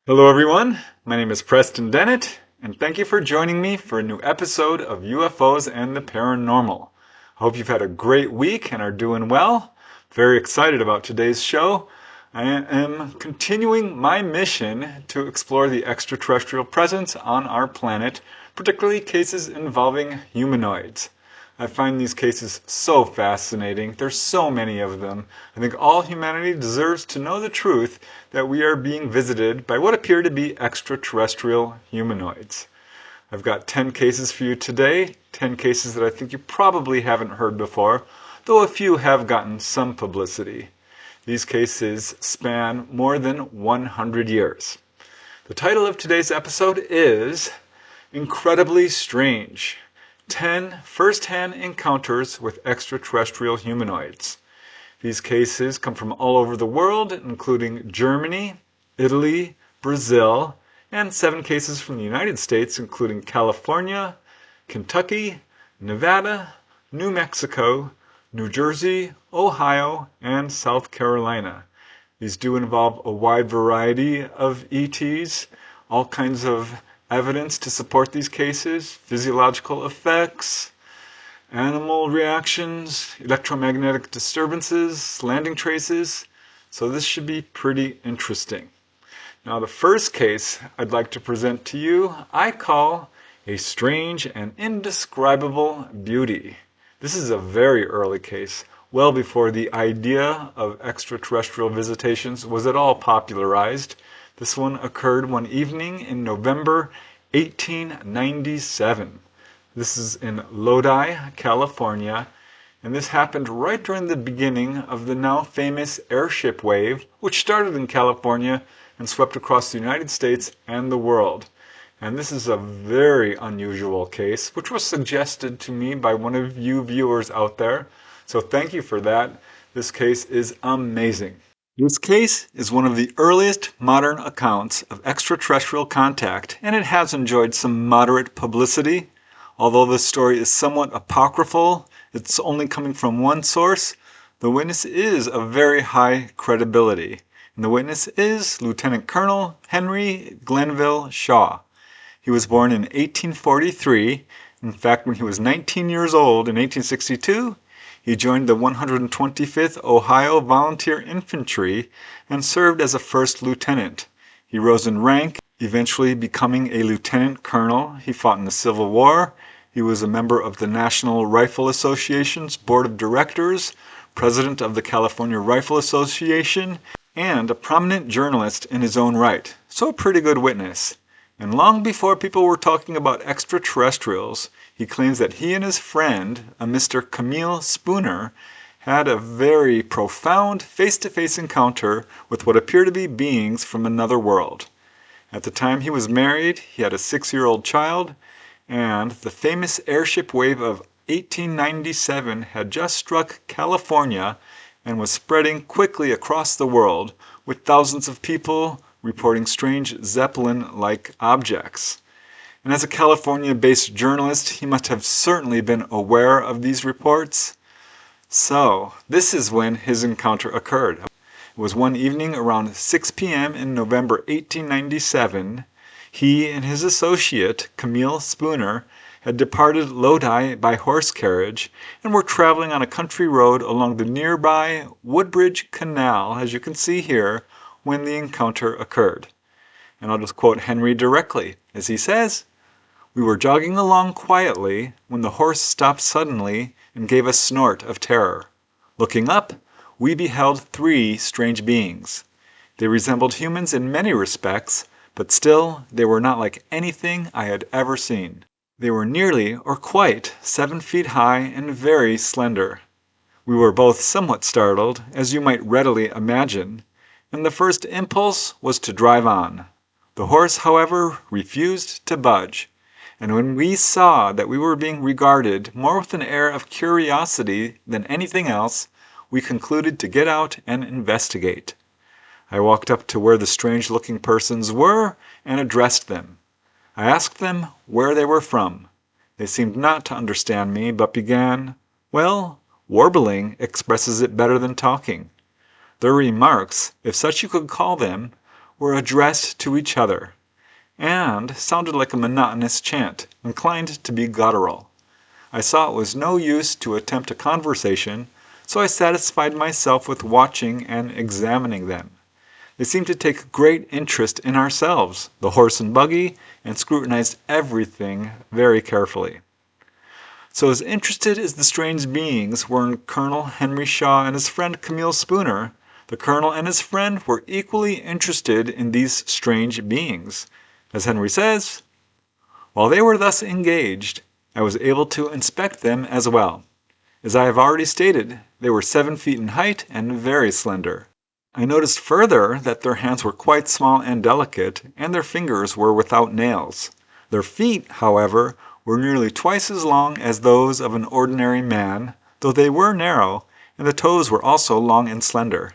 Hello everyone, my name is Preston Dennett, and thank you for joining me for a new episode of UFOs and the Paranormal. I hope you've had a great week and are doing well. Very excited about today's show. I am continuing my mission to explore the extraterrestrial presence on our planet, particularly cases involving humanoids. I find these cases so fascinating. There's so many of them. I think all humanity deserves to know the truth that we are being visited by what appear to be extraterrestrial humanoids. I've got 10 cases for you today, 10 cases that I think you probably haven't heard before, though a few have gotten some publicity. These cases span more than 100 years. The title of today's episode is Incredibly Strange. 10 first-hand encounters with extraterrestrial humanoids. These cases come from all over the world, including Germany, Italy, Brazil, and 7 cases from the United States, including California, Kentucky, Nevada, New Mexico, New Jersey, Ohio, and South Carolina. These do involve a wide variety of ETs, all kinds of evidence to support these cases, physiological effects, animal reactions, electromagnetic disturbances, landing traces. So this should be pretty interesting. Now the first case I'd like to present to you, I call a strange and indescribable beauty. This is a very early case, well before the idea of extraterrestrial visitations was at all popularized. This one occurred one evening in November 1897. This is in Lodi, California, and this happened right during the beginning of the now famous airship wave, which started in California and swept across the United States and the world. And this is a very unusual case, which was suggested to me by one of you viewers out there. So thank you for that. This case is amazing. This case is one of the earliest modern accounts of extraterrestrial contact, and it has enjoyed some moderate publicity. Although this story is somewhat apocryphal, it's only coming from one source, the witness is of very high credibility. And the witness is Lieutenant Colonel Henry Glenville Shaw. He was born in 1843. In fact, when he was 19 years old in 1862, he joined the 125th Ohio Volunteer Infantry and served as a first lieutenant. He rose in rank, eventually becoming a lieutenant colonel. He fought in the Civil War. He was a member of the National Rifle Association's Board of Directors, president of the California Rifle Association, and a prominent journalist in his own right. So a pretty good witness. And long before people were talking about extraterrestrials, he claims that he and his friend, a Mr. Camille Spooner, had a very profound face-to-face encounter with what appear to be beings from another world. At the time he was married, he had a 6-year-old child, and the famous airship wave of 1897 had just struck California and was spreading quickly across the world, with thousands of people reporting strange Zeppelin-like objects. And as a California-based journalist, he must have certainly been aware of these reports. So, this is when his encounter occurred. It was one evening around 6 p.m. in November 1897. He and his associate, Camille Spooner, had departed Lodi by horse carriage and were traveling on a country road along the nearby Woodbridge Canal, as you can see here, when the encounter occurred. And I'll just quote Henry directly, as he says, "We were jogging along quietly when the horse stopped suddenly and gave a snort of terror. Looking up, we beheld 3 strange beings. They resembled humans in many respects, but still they were not like anything I had ever seen. They were nearly or quite 7 feet high and very slender. We were both somewhat startled, as you might readily imagine, and the first impulse was to drive on. The horse, however, refused to budge, and when we saw that we were being regarded more with an air of curiosity than anything else, we concluded to get out and investigate. I walked up to where the strange-looking persons were and addressed them. I asked them where they were from. They seemed not to understand me, but began, well, warbling expresses it better than talking. Their remarks, if such you could call them, were addressed to each other, and sounded like a monotonous chant, inclined to be guttural. I saw it was no use to attempt a conversation, so I satisfied myself with watching and examining them. They seemed to take great interest in ourselves, the horse and buggy, and scrutinized everything very carefully. So as interested as the strange beings were in Colonel Henry Shaw and his friend Camille Spooner, the colonel and his friend were equally interested in these strange beings. As Henry says, "While they were thus engaged, I was able to inspect them as well. As I have already stated, they were 7 feet in height and very slender. I noticed further that their hands were quite small and delicate, and their fingers were without nails. Their feet, however, were nearly twice as long as those of an ordinary man, though they were narrow, and the toes were also long and slender.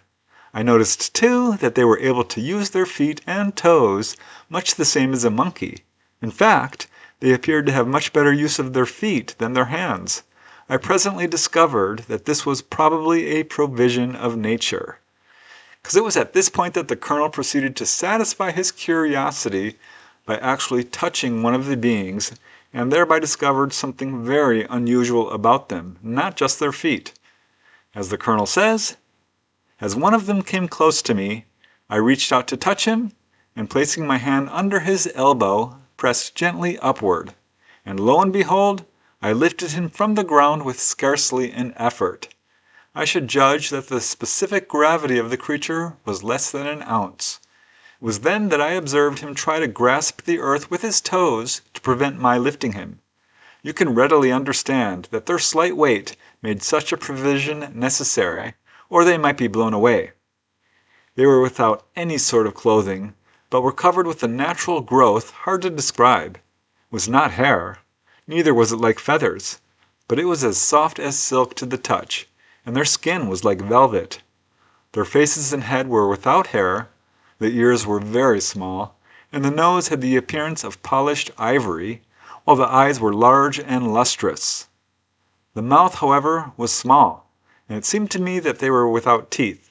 I noticed, too, that they were able to use their feet and toes much the same as a monkey. In fact, they appeared to have much better use of their feet than their hands. I presently discovered that this was probably a provision of nature." Because it was at this point that the colonel proceeded to satisfy his curiosity by actually touching one of the beings, and thereby discovered something very unusual about them, not just their feet. As the colonel says, "As one of them came close to me, I reached out to touch him, and placing my hand under his elbow, pressed gently upward, and lo and behold, I lifted him from the ground with scarcely an effort. I should judge that the specific gravity of the creature was less than an ounce. It was then that I observed him try to grasp the earth with his toes to prevent my lifting him. You can readily understand that their slight weight made such a provision necessary, or they might be blown away. They were without any sort of clothing, but were covered with a natural growth hard to describe. It was not hair, neither was it like feathers, but it was as soft as silk to the touch, and their skin was like velvet. Their faces and head were without hair, the ears were very small, and the nose had the appearance of polished ivory, while the eyes were large and lustrous. The mouth, however, was small, and it seemed to me that they were without teeth.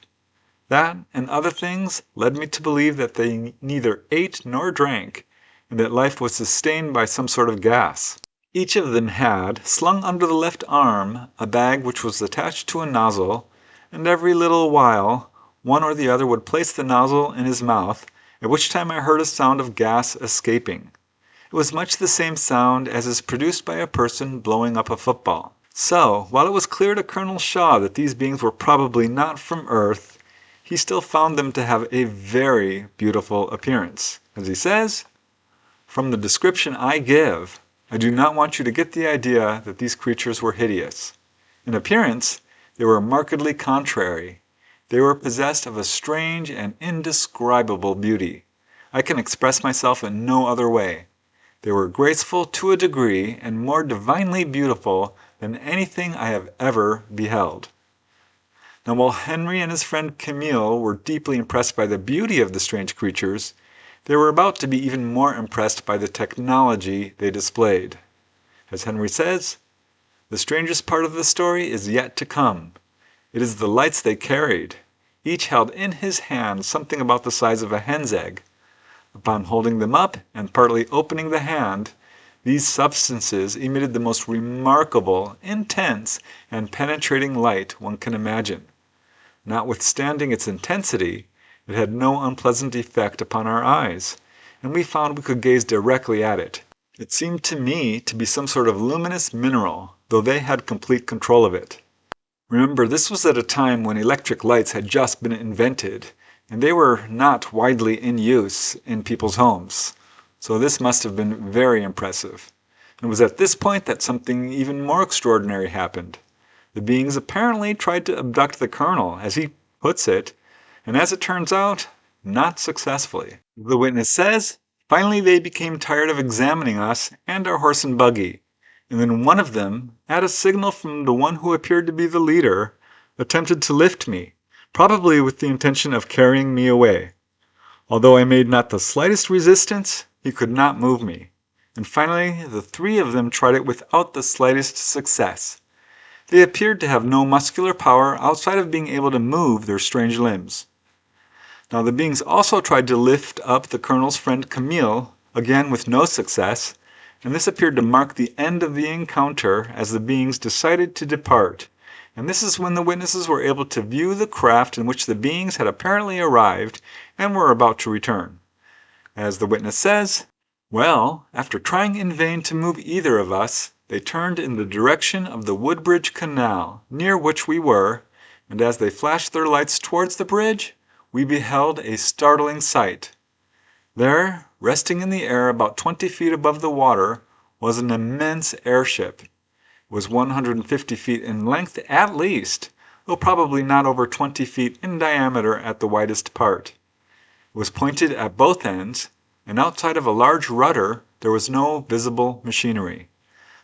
That and other things led me to believe that they neither ate nor drank, and that life was sustained by some sort of gas. Each of them had, slung under the left arm, a bag which was attached to a nozzle, and every little while one or the other would place the nozzle in his mouth, at which time I heard a sound of gas escaping. It was much the same sound as is produced by a person blowing up a football. So, while it was clear to Colonel Shaw that these beings were probably not from Earth, he still found them to have a very beautiful appearance. As he says, "From the description I give, I do not want you to get the idea that these creatures were hideous. In appearance, they were markedly contrary. They were possessed of a strange and indescribable beauty. I can express myself in no other way. They were graceful to a degree and more divinely beautiful than anything I have ever beheld." Now, while Henry and his friend Camille were deeply impressed by the beauty of the strange creatures, they were about to be even more impressed by the technology they displayed. As Henry says, "The strangest part of the story is yet to come. It is the lights they carried. Each held in his hand something about the size of a hen's egg. Upon holding them up and partly opening the hand, these substances emitted the most remarkable, intense, and penetrating light one can imagine. Notwithstanding its intensity, it had no unpleasant effect upon our eyes, and we found we could gaze directly at it. It seemed to me to be some sort of luminous mineral, though they had complete control of it." Remember, this was at a time when electric lights had just been invented, and they were not widely in use in people's homes. So this must have been very impressive. And it was at this point that something even more extraordinary happened. The beings apparently tried to abduct the colonel, as he puts it, and as it turns out, not successfully. The witness says, "Finally they became tired of examining us and our horse and buggy, and then one of them, at a signal from the one who appeared to be the leader, attempted to lift me, probably with the intention of carrying me away. Although I made not the slightest resistance, he could not move me, and finally the 3 of them tried it without the slightest success. They appeared to have no muscular power outside of being able to move their strange limbs." Now the beings also tried to lift up the Colonel's friend Camille, again with no success, and this appeared to mark the end of the encounter as the beings decided to depart. And this is when the witnesses were able to view the craft in which the beings had apparently arrived and were about to return. As the witness says, "Well, after trying in vain to move either of us, they turned in the direction of the Woodbridge Canal, near which we were, and as they flashed their lights towards the bridge, we beheld a startling sight. There, resting in the air about 20 feet above the water, was an immense airship. It was 150 feet in length at least, though probably not over 20 feet in diameter at the widest part. It was pointed at both ends, and outside of a large rudder there was no visible machinery.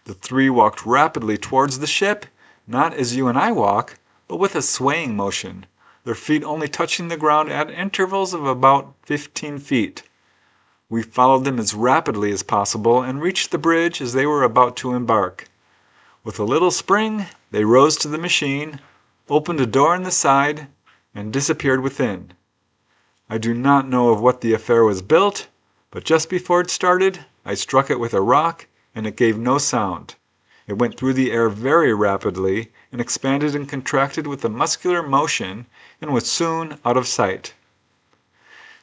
The three walked rapidly towards the ship, not as you and I walk, but with a swaying motion, their feet only touching the ground at intervals of about 15 feet. We followed them as rapidly as possible and reached the bridge as they were about to embark. With a little spring, they rose to the machine, opened a door in the side, and disappeared within. I do not know of what the affair was built, but just before it started, I struck it with a rock, and it gave no sound. It went through the air very rapidly, and expanded and contracted with a muscular motion, and was soon out of sight."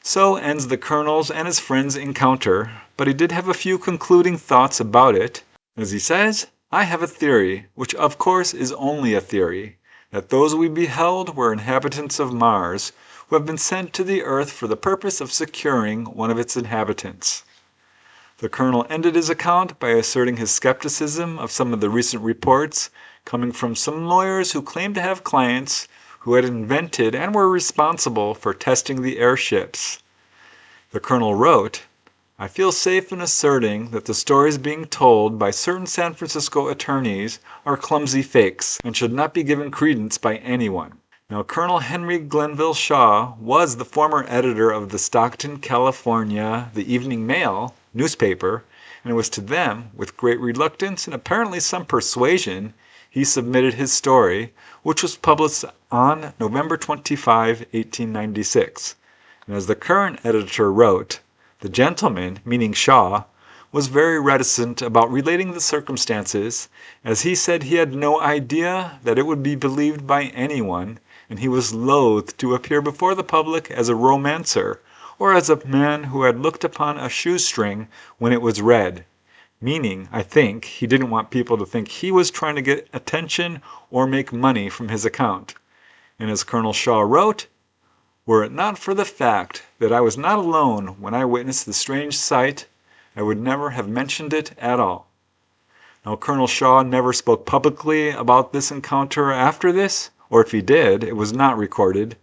So ends the Colonel's and his friend's encounter, but he did have a few concluding thoughts about it. As he says, "I have a theory, which of course is only a theory, that those we beheld were inhabitants of Mars, who have been sent to the earth for the purpose of securing one of its inhabitants." The Colonel ended his account by asserting his skepticism of some of the recent reports coming from some lawyers who claimed to have clients who had invented and were responsible for testing the airships. The Colonel wrote, "I feel safe in asserting that the stories being told by certain San Francisco attorneys are clumsy fakes and should not be given credence by anyone." Now, Colonel Henry Glenville Shaw was the former editor of the Stockton, California, The Evening Mail newspaper, and it was to them, with great reluctance and apparently some persuasion, he submitted his story, which was published on November 25, 1896. And as the current editor wrote, the gentleman, meaning Shaw, was very reticent about relating the circumstances, as he said he had no idea that it would be believed by anyone, and he was loath to appear before the public as a romancer, or as a man who had looked upon a shoestring when it was red. Meaning, I think, he didn't want people to think he was trying to get attention or make money from his account. And as Colonel Shaw wrote, "Were it not for the fact that I was not alone when I witnessed the strange sight, I would never have mentioned it at all." Now, Colonel Shaw never spoke publicly about this encounter after this, or if he did, it was not recorded.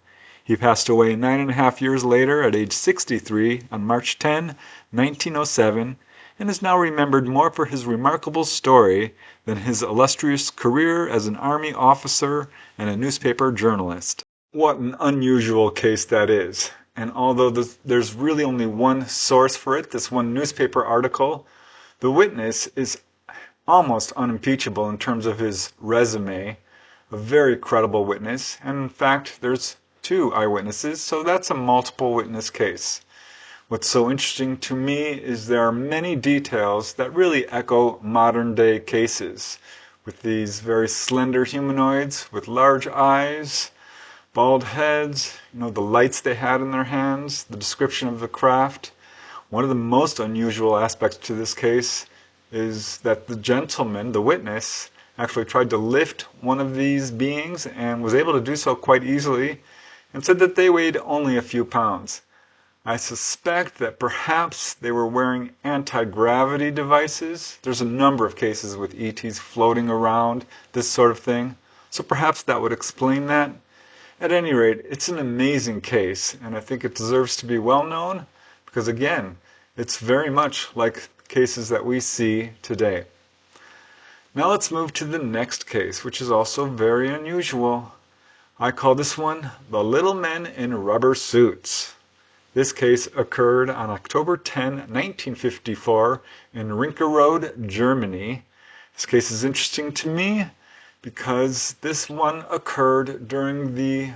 He passed away 9.5 years later at age 63 on March 10, 1907, and is now remembered more for his remarkable story than his illustrious career as an Army officer and a newspaper journalist. What an unusual case that is. And although there's really only one source for it, this one newspaper article, the witness is almost unimpeachable in terms of his resume, a very credible witness, and in fact there's 2 eyewitnesses, so that's a multiple witness case. What's so interesting to me is there are many details that really echo modern day cases, with these very slender humanoids with large eyes, bald heads, the lights they had in their hands, the description of the craft. One of the most unusual aspects to this case is that the gentleman, the witness, actually tried to lift one of these beings and was able to do so quite easily, and said that they weighed only a few pounds. I suspect that perhaps they were wearing anti-gravity devices. There's a number of cases with ETs floating around, this sort of thing, so perhaps that would explain that. At any rate, it's an amazing case, and I think it deserves to be well known, because again, it's very much like cases that we see today. Now let's move to the next case, which is also very unusual. I call this one The Little Men in Rubber Suits. This case occurred on October 10, 1954 in Rinkerode, Germany. This case is interesting to me because this one occurred during the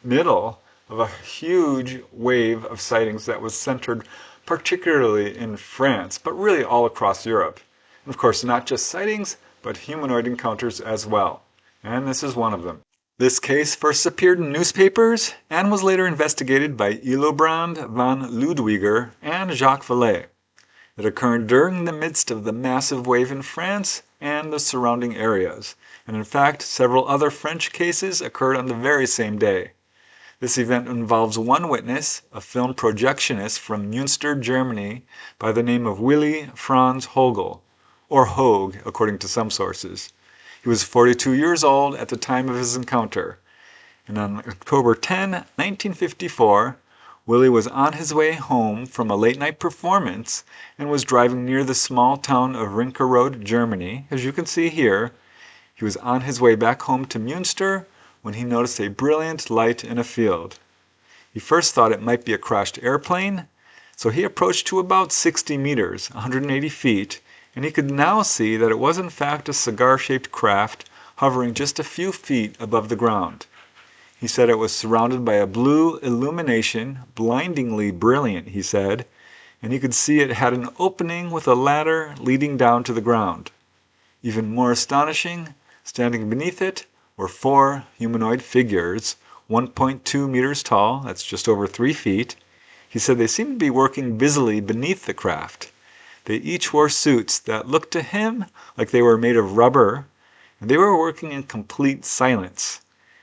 middle of a huge wave of sightings that was centered particularly in France, but really all across Europe. And of course, not just sightings, but humanoid encounters as well. And this is one of them. This case first appeared in newspapers and was later investigated by Illobrand van Ludwiger and Jacques Vallée. It occurred during the midst of the massive wave in France and the surrounding areas, and in fact several other French cases occurred on the very same day. This event involves one witness, a film projectionist from Münster, Germany, by the name of Willy Franz Hogel, or Hogue according to some sources. He was 42 years old at the time of his encounter, and on October 10, 1954, Willie was on his way home from a late-night performance and was driving near the small town of Rinkerode, Germany. As you can see here, he was on his way back home to Münster when he noticed a brilliant light in a field. He first thought it might be a crashed airplane, so he approached to about 60 meters, 180 feet, and he could now see that it was in fact a cigar-shaped craft hovering just a few feet above the ground. He said it was surrounded by a blue illumination, blindingly brilliant, he said, and he could see it had an opening with a ladder leading down to the ground. Even more astonishing, standing beneath it were 4 humanoid figures, 1.2 meters tall, that's just over 3 feet. He said they seemed to be working busily beneath the craft. They each wore suits that looked to him like they were made of rubber, and they were working in complete silence.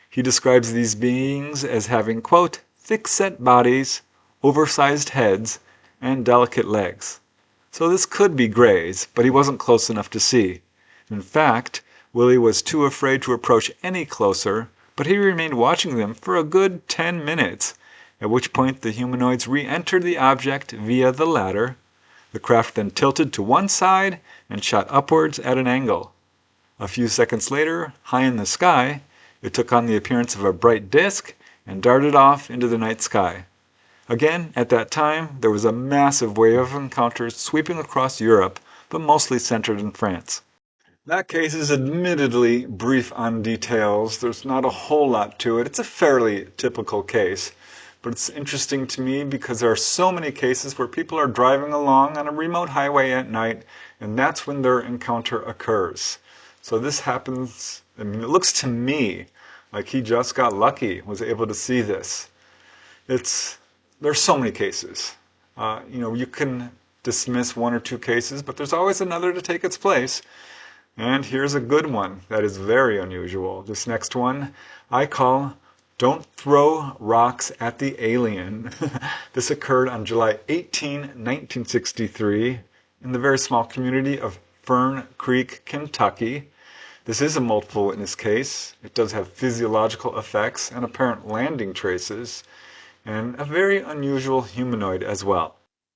He describes these beings as having, quote, thick-set bodies, oversized heads, and delicate legs. So this could be Greys, but he wasn't close enough to see. In fact, Willie was too afraid to approach any closer, but he remained watching them for a good 10 minutes, at which point the humanoids re-entered the object via the ladder. The craft then tilted to one side and shot upwards at an angle. A few seconds later, high in the sky, it took on the appearance of a bright disk and darted off into the night sky. Again, at that time, there was a massive wave of encounters sweeping across Europe, but mostly centered in France. That case is admittedly brief on details. There's not a whole lot to it. It's a fairly typical case. But it's interesting to me because there are so many cases where people are driving along on a remote highway at night, and that's when their encounter occurs. So this happens, I mean, it looks to me like he just got lucky, was able to see this. There's so many cases. You can dismiss 1 or 2 cases, but there's always another to take its place. And here's a good one that is very unusual. This next one I call Don't Throw Rocks at the Alien. This occurred on July 18, 1963, in the very small community of Fern Creek, Kentucky. This is a multiple witness case. It does have physiological effects and apparent landing traces, and a very unusual humanoid as well.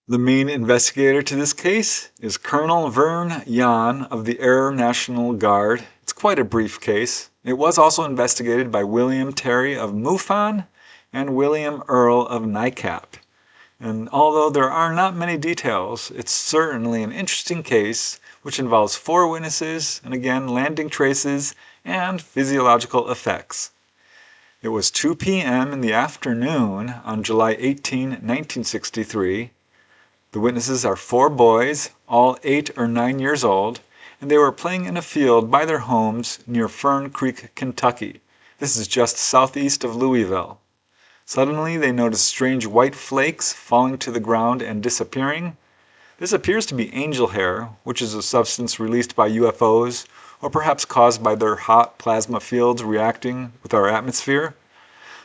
The main investigator to this case is Colonel Vern Jan of the Air National Guard. It's quite a brief case. It was also investigated by William Terry of MUFON and William Earl of NICAP. And although there are not many details, it's certainly an interesting case which involves 4 witnesses and again landing traces and physiological effects. It was 2 p.m. in the afternoon on July 18, 1963. The witnesses are 4 boys, all 8 or 9 years old, and they were playing in a field by their homes near Fern Creek, Kentucky. This is just southeast of Louisville. Suddenly they noticed strange white flakes falling to the ground and disappearing. This appears to be angel hair, which is a substance released by UFOs, or perhaps caused by their hot plasma fields reacting with our atmosphere.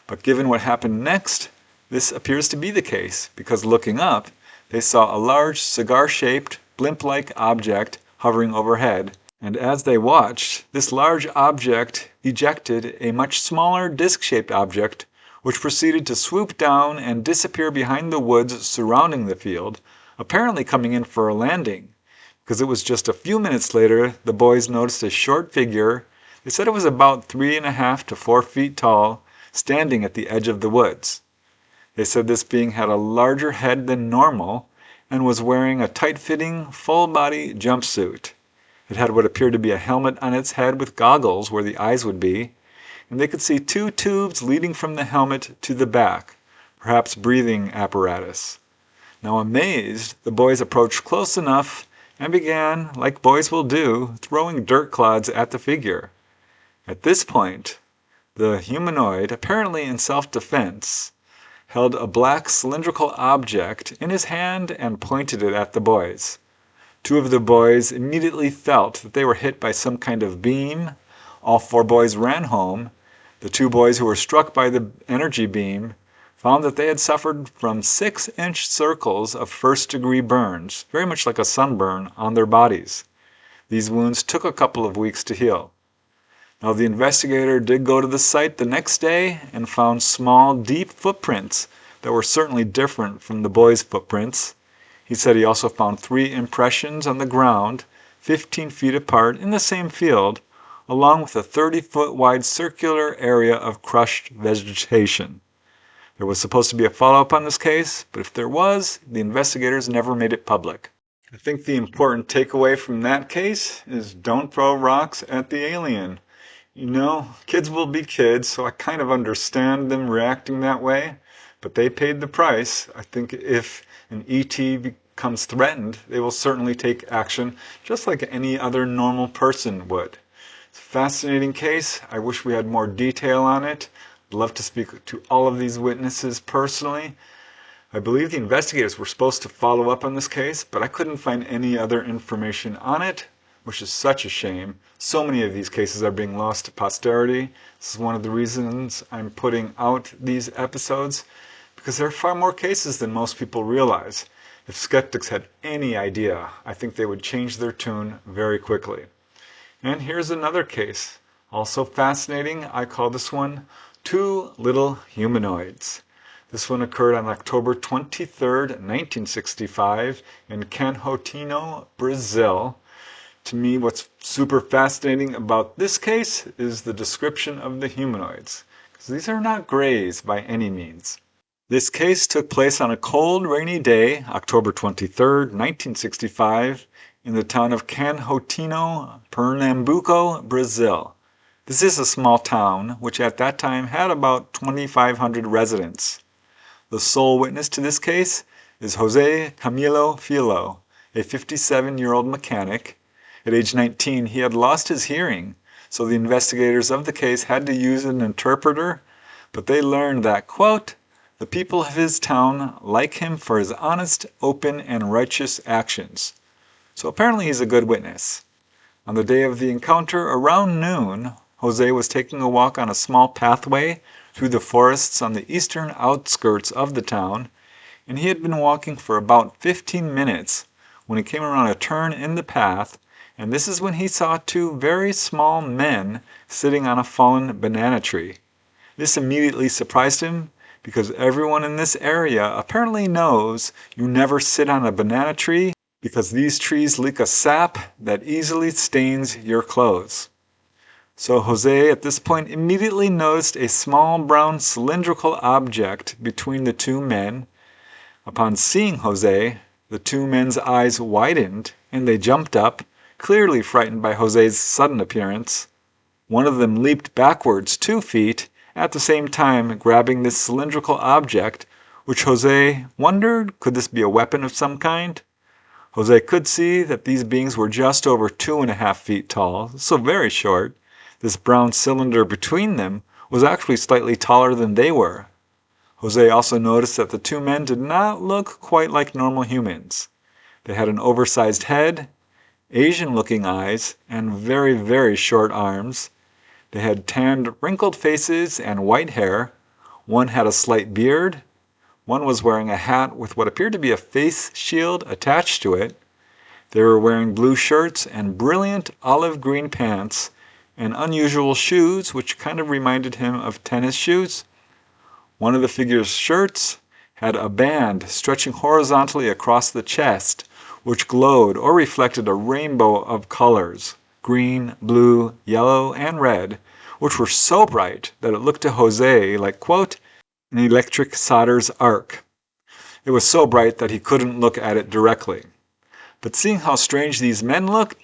But given what happened next, this appears to be the case, because looking up, they saw a large cigar-shaped, blimp-like object hovering overhead, and as they watched, this large object ejected a much smaller disc-shaped object, which proceeded to swoop down and disappear behind the woods surrounding the field, apparently coming in for a landing, because it was just a few minutes later the boys noticed a short figure. They said it was about 3.5 to 4 feet tall, standing at the edge of the woods. They said this being had a larger head than normal and was wearing a tight-fitting, full-body jumpsuit. It had what appeared to be a helmet on its head with goggles where the eyes would be, and they could see 2 tubes leading from the helmet to the back. perhaps breathing apparatus. Now amazed, the boys approached close enough and began, like boys will do, throwing dirt clods at the figure. At this point, the humanoid, apparently in self-defense, held a black cylindrical object in his hand and pointed it at the boys. Two of the boys immediately felt that they were hit by some kind of beam. All four boys ran home. The two boys who were struck by the energy beam found that they had suffered from 6-inch circles of first-degree burns, very much like a sunburn, on their bodies. These wounds took a couple of weeks to heal. Now the investigator did go to the site the next day and found small, deep footprints that were certainly different from the boys' footprints. He said he also found 3 impressions on the ground, 15 feet apart in the same field, along with a 30-foot wide circular area of crushed vegetation. There was supposed to be a follow-up on this case, but if there was, the investigators never made it public. I think the important takeaway from that case is don't throw rocks at the alien. You know, kids will be kids, so I kind of understand them reacting that way, but they paid the price. I think if an ET becomes threatened, they will certainly take action just like any other normal person would. It's a fascinating case. I wish we had more detail on it. I'd love to speak to all of these witnesses personally. I believe the investigators were supposed to follow up on this case, but I couldn't find any other information on it, which is such a shame. So many of these cases are being lost to posterity. This is one of the reasons I'm putting out these episodes, because there are far more cases than most people realize. If skeptics had any idea, I think they would change their tune very quickly. And here's another case, also fascinating. I call this one Two Little Humanoids. This one occurred on October 23rd, 1965 in Canhotino, Brazil. To me, what's super fascinating about this case is the description of the humanoids, because these are not grays by any means. This case took place on a cold, rainy day, October 23rd, 1965, in the town of Canhotino, Pernambuco, Brazil. This is a small town, which at that time had about 2,500 residents. The sole witness to this case is Jose Camilo Filho, a 57-year-old mechanic. At age 19, he had lost his hearing, so the investigators of the case had to use an interpreter, but they learned that, quote, the people of his town like him for his honest, open, and righteous actions. So apparently he's a good witness. On the day of the encounter, around noon, Jose was taking a walk on a small pathway through the forests on the eastern outskirts of the town, and he had been walking for about 15 minutes when he came around a turn in the path, and this is when he saw 2 very small men sitting on a fallen banana tree. This immediately surprised him, because everyone in this area apparently knows you never sit on a banana tree because these trees leak a sap that easily stains your clothes. So Jose at this point immediately noticed a small brown cylindrical object between the 2 men. Upon seeing Jose, the 2 men's eyes widened and they jumped up, clearly frightened by Jose's sudden appearance. One of them leaped backwards 2 feet, at the same time grabbing this cylindrical object, which Jose wondered, could this be a weapon of some kind? Jose could see that these beings were just over 2.5 feet tall, so very short. This brown cylinder between them was actually slightly taller than they were. Jose also noticed that the 2 men did not look quite like normal humans. They had an oversized head, Asian-looking eyes, and very, very short arms. They had tanned, wrinkled faces and white hair. One had a slight beard. One was wearing a hat with what appeared to be a face shield attached to it. They were wearing blue shirts and brilliant olive green pants and unusual shoes, which kind of reminded him of tennis shoes. One of the figure's shirts had a band stretching horizontally across the chest, which glowed or reflected a rainbow of colors, green, blue, yellow, and red, which were so bright that it looked to Jose like, quote, an electric solder's arc. It was so bright that he couldn't look at it directly. But seeing how strange these men looked,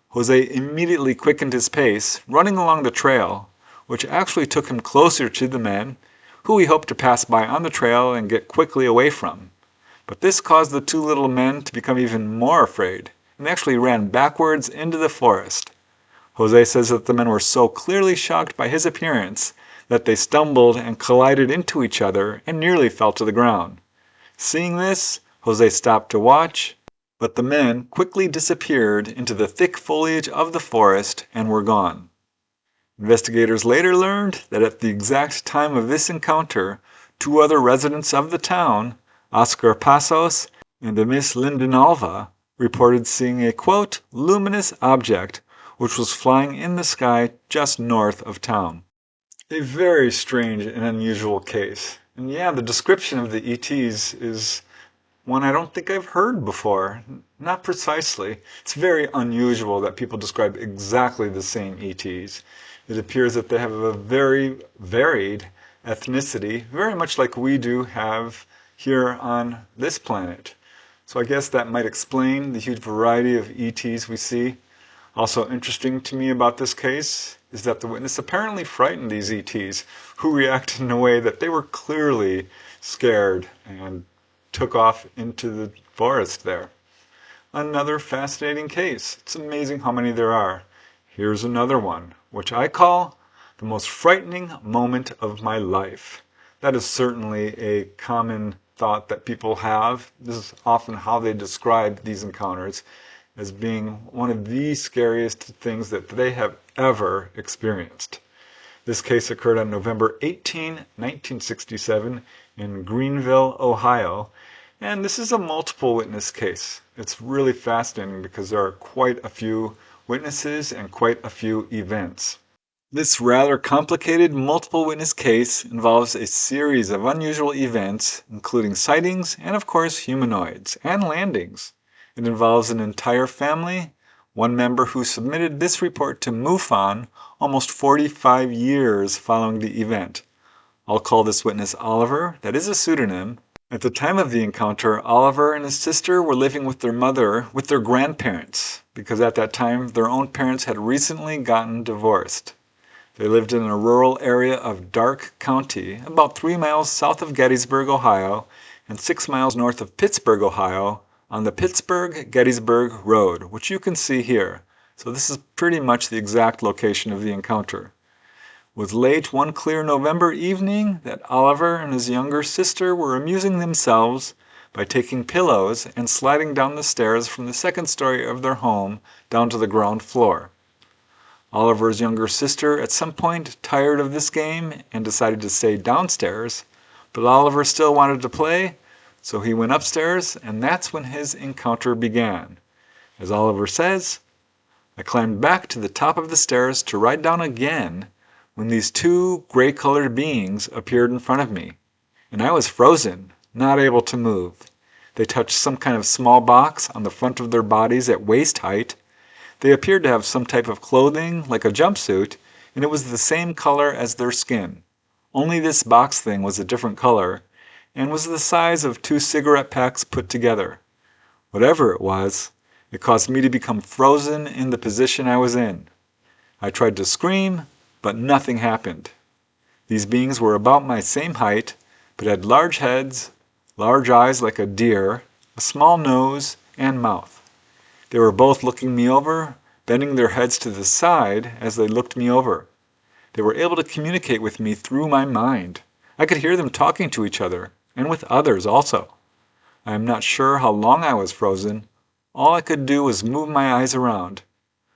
Jose immediately quickened his pace, running along the trail, which actually took him closer to the men, who he hoped to pass by on the trail and get quickly away from. But this caused the two little men to become even more afraid, and they actually ran backwards into the forest. Jose says that the men were so clearly shocked by his appearance that they stumbled and collided into each other and nearly fell to the ground. Seeing this, Jose stopped to watch, but the men quickly disappeared into the thick foliage of the forest and were gone. Investigators later learned that at the exact time of this encounter, two other residents of the town, Oscar Pasos and a Miss Lindenalva, reported seeing a, quote, luminous object which was flying in the sky just north of town. A very strange and unusual case. And yeah, the description of the ETs is one I don't think I've heard before. Not precisely. It's very unusual that people describe exactly the same ETs. It appears that they have a very varied ethnicity, very much like we do have here on this planet. So I guess that might explain the huge variety of ETs we see. Also interesting to me about this case is that the witness apparently frightened these ETs, who reacted in a way that they were clearly scared and took off into the forest there. Another fascinating case. It's amazing how many there are. Here's another one, which I call the most frightening moment of my life. That is certainly a common thought that people have. This is often how they describe these encounters, as being one of the scariest things that they have ever experienced. This case occurred on November 18, 1967 in Greenville, Ohio, and this is a multiple witness case. It's really fascinating because there are quite a few witnesses and quite a few events. This rather complicated multiple witness case involves a series of unusual events, including sightings and, of course, humanoids and landings. It involves an entire family, one member who submitted this report to MUFON almost 45 years following the event. I'll call this witness Oliver. That is a pseudonym. At the time of the encounter, Oliver and his sister were living with their mother with their grandparents, because at that time their own parents had recently gotten divorced. They lived in a rural area of Darke County, about 3 miles south of Gettysburg, Ohio, and 6 miles north of Pittsburgh, Ohio, on the Pittsburgh-Gettysburg Road, which you can see here. So this is pretty much the exact location of the encounter. It was late one clear November evening that Oliver and his younger sister were amusing themselves by taking pillows and sliding down the stairs from the second story of their home down to the ground floor. Oliver's younger sister at some point tired of this game and decided to stay downstairs, but Oliver still wanted to play, so he went upstairs, and that's when his encounter began. As Oliver says, I climbed back to the top of the stairs to ride down again when these two gray-colored beings appeared in front of me, and I was frozen, not able to move. They touched some kind of small box on the front of their bodies at waist height. They appeared to have some type of clothing, like a jumpsuit, and it was the same color as their skin. Only this box thing was a different color, and was the size of 2 cigarette packs put together. Whatever it was, it caused me to become frozen in the position I was in. I tried to scream, but nothing happened. These beings were about my same height, but had large heads, large eyes like a deer, a small nose, and mouth. They were both looking me over, bending their heads to the side as they looked me over. They were able to communicate with me through my mind. I could hear them talking to each other, and with others also. I am not sure how long I was frozen. All I could do was move my eyes around.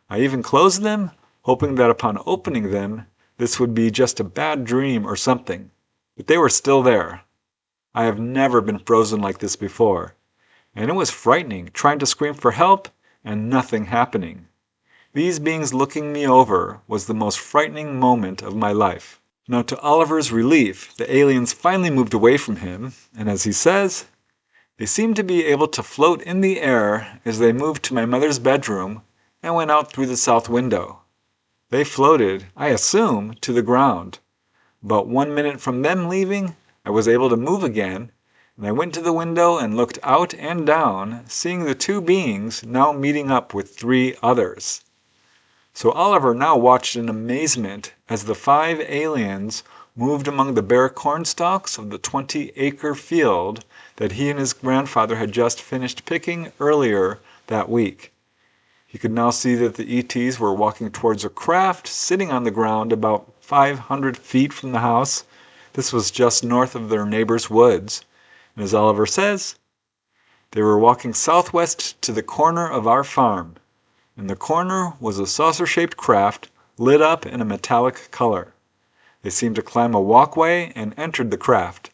I even closed them, hoping that upon opening them, this would be just a bad dream or something. But they were still there. I have never been frozen like this before, and it was frightening trying to scream for help and nothing happening. These beings looking me over was the most frightening moment of my life. Now, to Oliver's relief, the aliens finally moved away from him, and as he says, they seemed to be able to float in the air as they moved to my mother's bedroom and went out through the south window. They floated, I assume, to the ground. About 1 minute from them leaving, I was able to move again, and I went to the window and looked out and down, seeing the two beings now meeting up with 3 others. So Oliver now watched in amazement as the 5 aliens moved among the bare cornstalks of the 20-acre field that he and his grandfather had just finished picking earlier that week. He could now see that the ETs were walking towards a craft sitting on the ground about 500 feet from the house. This was just north of their neighbor's woods. And as Oliver says, they were walking southwest to the corner of our farm. In the corner was a saucer-shaped craft lit up in a metallic color. They seemed to climb a walkway and entered the craft.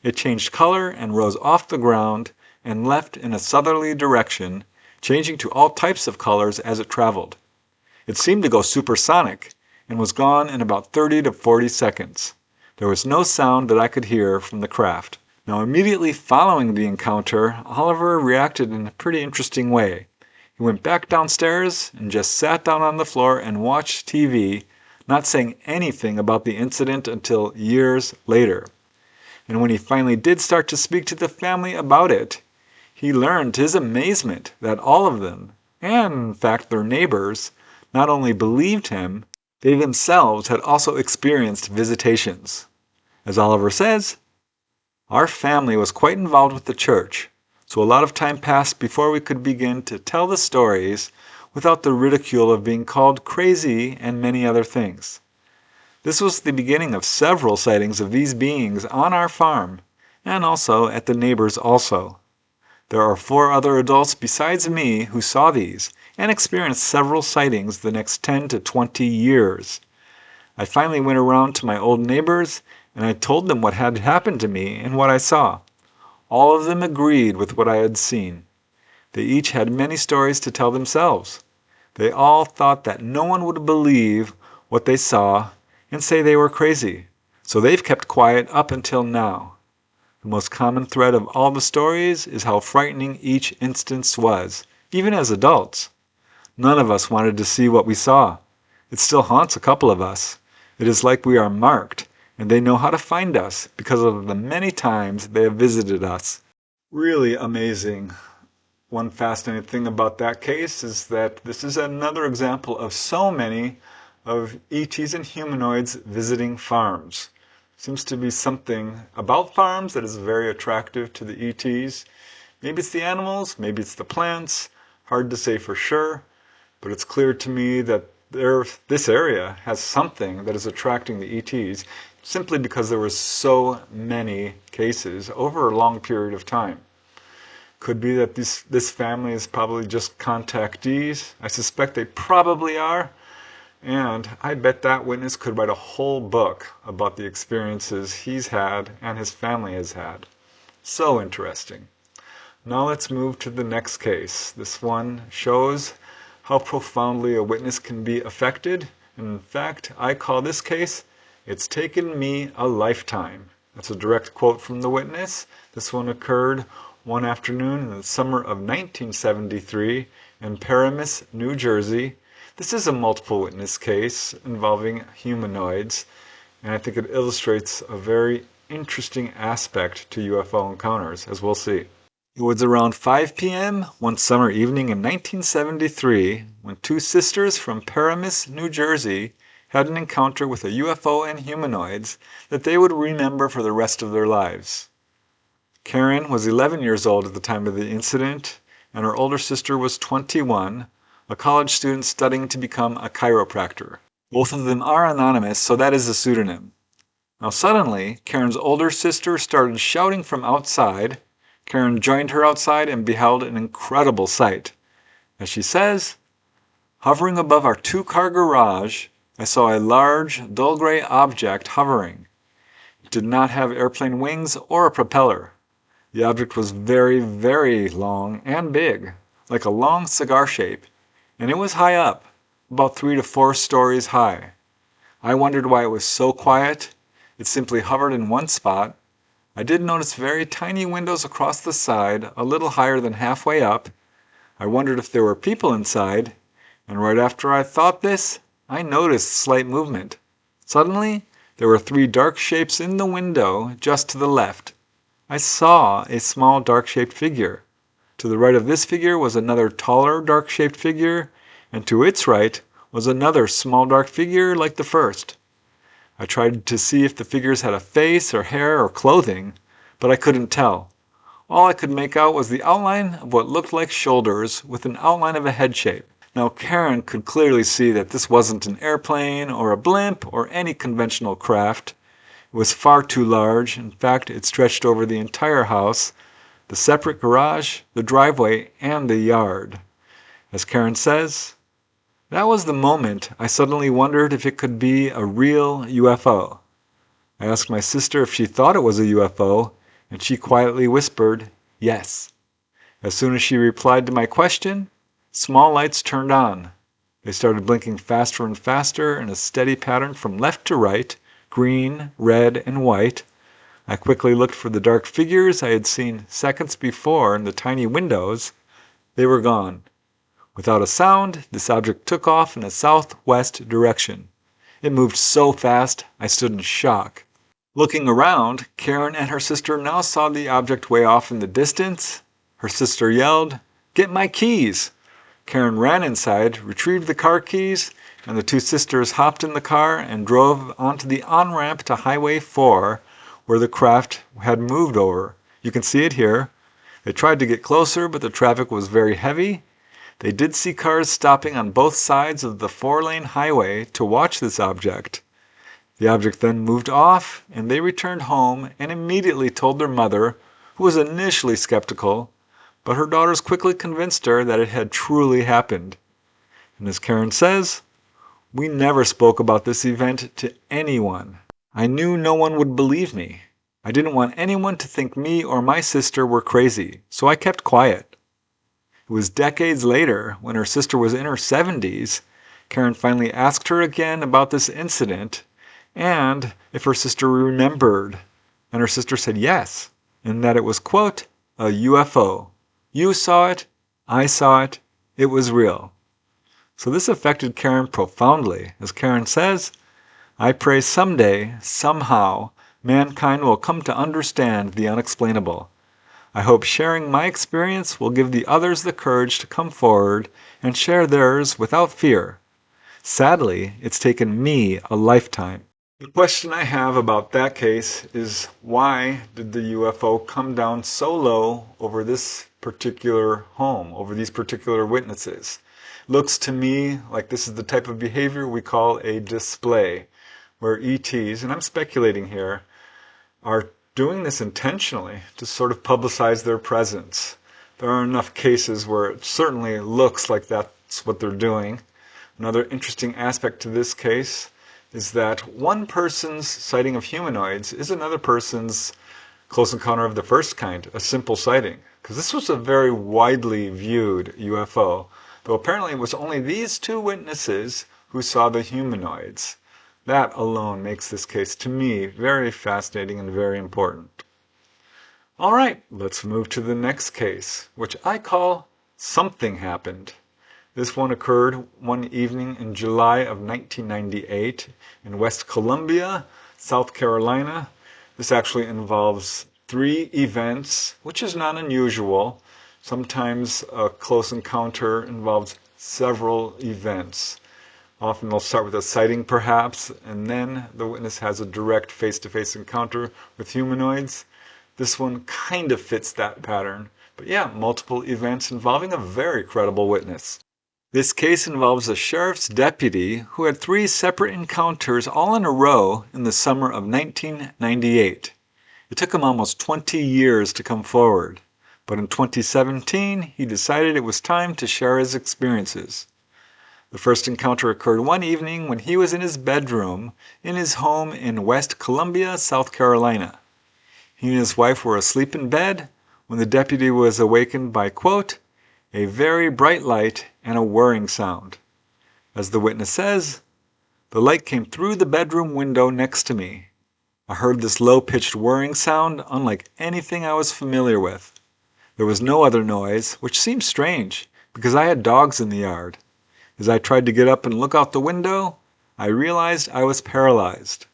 It changed color and rose off the ground and left in a southerly direction, changing to all types of colors as it traveled. It seemed to go supersonic and was gone in about 30 to 40 seconds. There was no sound that I could hear from the craft. Now, immediately following the encounter, Oliver reacted in a pretty interesting way. He went back downstairs and just sat down on the floor and watched TV, not saying anything about the incident until years later. And when he finally did start to speak to the family about it, he learned to his amazement that all of them, and in fact their neighbors, not only believed him, they themselves had also experienced visitations. As Oliver says, our family was quite involved with the church, so a lot of time passed before we could begin to tell the stories without the ridicule of being called crazy and many other things. This was the beginning of several sightings of these beings on our farm, and also at the neighbors also. There are 4 other adults besides me who saw these and experienced several sightings the next 10 to 20 years. I finally went around to my old neighbors and I told them what had happened to me and what I saw. All of them agreed with what I had seen. They each had many stories to tell themselves. They all thought that no one would believe what they saw and say they were crazy, so they've kept quiet up until now. The most common thread of all the stories is how frightening each instance was, even as adults. None of us wanted to see what we saw. It still haunts a couple of us. It is like we are marked, and they know how to find us because of the many times they have visited us. Really amazing. One fascinating thing about that case is that this is another example of so many of ETs and humanoids visiting farms. Seems to be something about farms that is very attractive to the ETs. Maybe it's the animals, maybe it's the plants. Hard to say for sure, but it's clear to me that this area has something that is attracting the ETs simply because there were so many cases over a long period of time. Could be that this family is probably just contactees. I suspect they probably are. And I bet that witness could write a whole book about the experiences he's had and his family has had. So interesting. Now let's move to the next case. This one shows how profoundly a witness can be affected. In fact, I call this case, "It's Taken Me a Lifetime." That's a direct quote from the witness. This one occurred one afternoon in the summer of 1973 in Paramus, New Jersey. This is a multiple witness case involving humanoids, and I think it illustrates a very interesting aspect to UFO encounters, as we'll see. It was around 5 p.m. one summer evening in 1973 when 2 sisters from Paramus, New Jersey had an encounter with a UFO and humanoids that they would remember for the rest of their lives. Karen was 11 years old at the time of the incident, and her older sister was 21, a college student studying to become a chiropractor. Both of them are anonymous, so that is a pseudonym. Now suddenly, Karen's older sister started shouting from outside. Karen joined her outside and beheld an incredible sight. As she says, "Hovering above our 2-car garage, I saw a large, dull gray object hovering. It did not have airplane wings or a propeller. The object was very, very long and big, like a long cigar shape, and it was high up, about 3 to 4 stories high. I wondered why it was so quiet. It simply hovered in one spot. I did notice very tiny windows across the side, a little higher than halfway up. I wondered if there were people inside, and right after I thought this, I noticed slight movement. Suddenly, there were 3 dark shapes in the window just to the left. I saw a small dark-shaped figure. To the right of this figure was another taller dark-shaped figure, and to its right was another small dark figure like the first. I tried to see if the figures had a face or hair or clothing, but I couldn't tell. All I could make out was the outline of what looked like shoulders with an outline of a head shape. Now Karen could clearly see that this wasn't an airplane or a blimp or any conventional craft. It was far too large. In fact, it stretched over the entire house, the separate garage, the driveway, and the yard. As Karen says, that was the moment I suddenly wondered if it could be a real UFO. I asked my sister if she thought it was a UFO, and she quietly whispered, yes. As soon as she replied to my question, small lights turned on. They started blinking faster and faster in a steady pattern from left to right, green, red, and white. I quickly looked for the dark figures I had seen seconds before in the tiny windows. They were gone. Without a sound, this object took off in a southwest direction. It moved so fast, I stood in shock. Looking around, Karen and her sister now saw the object way off in the distance. Her sister yelled, "Get my keys!" Karen ran inside, retrieved the car keys, and the two sisters hopped in the car and drove onto the on-ramp to Highway 4, where the craft had moved over. You can see it here. They tried to get closer, but the traffic was very heavy. They did see cars stopping on both sides of the 4-lane highway to watch this object. The object then moved off, and they returned home and immediately told their mother, who was initially skeptical, but her daughters quickly convinced her that it had truly happened. And as Karen says, we never spoke about this event to anyone. I knew no one would believe me. I didn't want anyone to think me or my sister were crazy, so I kept quiet. It was decades later, when her sister was in her 70s, Karen finally asked her again about this incident and if her sister remembered. And her sister said yes, and that it was, quote, a UFO. You saw it, I saw it, it was real. So this affected Karen profoundly. As Karen says, I pray someday, somehow, mankind will come to understand the unexplainable. I hope sharing my experience will give the others the courage to come forward and share theirs without fear. Sadly, it's taken me a lifetime. The question I have about that case is, why did the UFO come down so low over this particular home, over these particular witnesses? Looks to me like this is the type of behavior we call a display, where ETs, and I'm speculating here, are doing this intentionally to sort of publicize their presence. There are enough cases where it certainly looks like that's what they're doing. Another interesting aspect to this case is that one person's sighting of humanoids is another person's close encounter of the first kind, a simple sighting. Because this was a very widely viewed UFO, though apparently it was only these two witnesses who saw the humanoids. That alone makes this case, to me, very fascinating and very important. All right, let's move to the next case, which I call Something Happened. This one occurred one evening in July of 1998 in West Columbia, South Carolina. This actually involves 3 events, which is not unusual. Sometimes a close encounter involves several events. Often they'll start with a sighting perhaps, and then the witness has a direct face-to-face encounter with humanoids. This one kind of fits that pattern. But yeah, multiple events involving a very credible witness. This case involves a sheriff's deputy who had 3 separate encounters all in a row in the summer of 1998. It took him almost 20 years to come forward, but in 2017 he decided it was time to share his experiences. The first encounter occurred one evening when he was in his bedroom in his home in West Columbia, South Carolina. He and his wife were asleep in bed when the deputy was awakened by, quote, a very bright light and a whirring sound. As the witness says, the light came through the bedroom window next to me. I heard this low-pitched whirring sound unlike anything I was familiar with. There was no other noise, which seemed strange because I had dogs in the yard. As I tried to get up and look out the window, I realized I was paralyzed.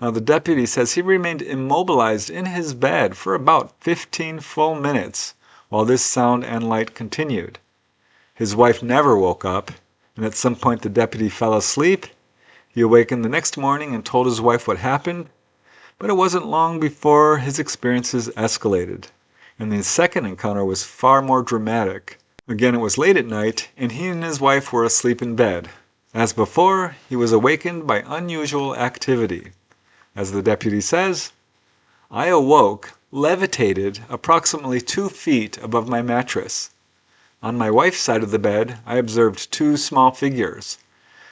Now the deputy says he remained immobilized in his bed for about 15 full minutes while this sound and light continued. His wife never woke up, and at some point the deputy fell asleep, He awakened the next morning and told his wife what happened, but it wasn't long before his experiences escalated, and the second encounter was far more dramatic. Again, it was late at night, and he and his wife were asleep in bed. As before, he was awakened by unusual activity. As the deputy says, "I awoke, levitated approximately 2 feet above my mattress. On my wife's side of the bed, I observed 2 small figures.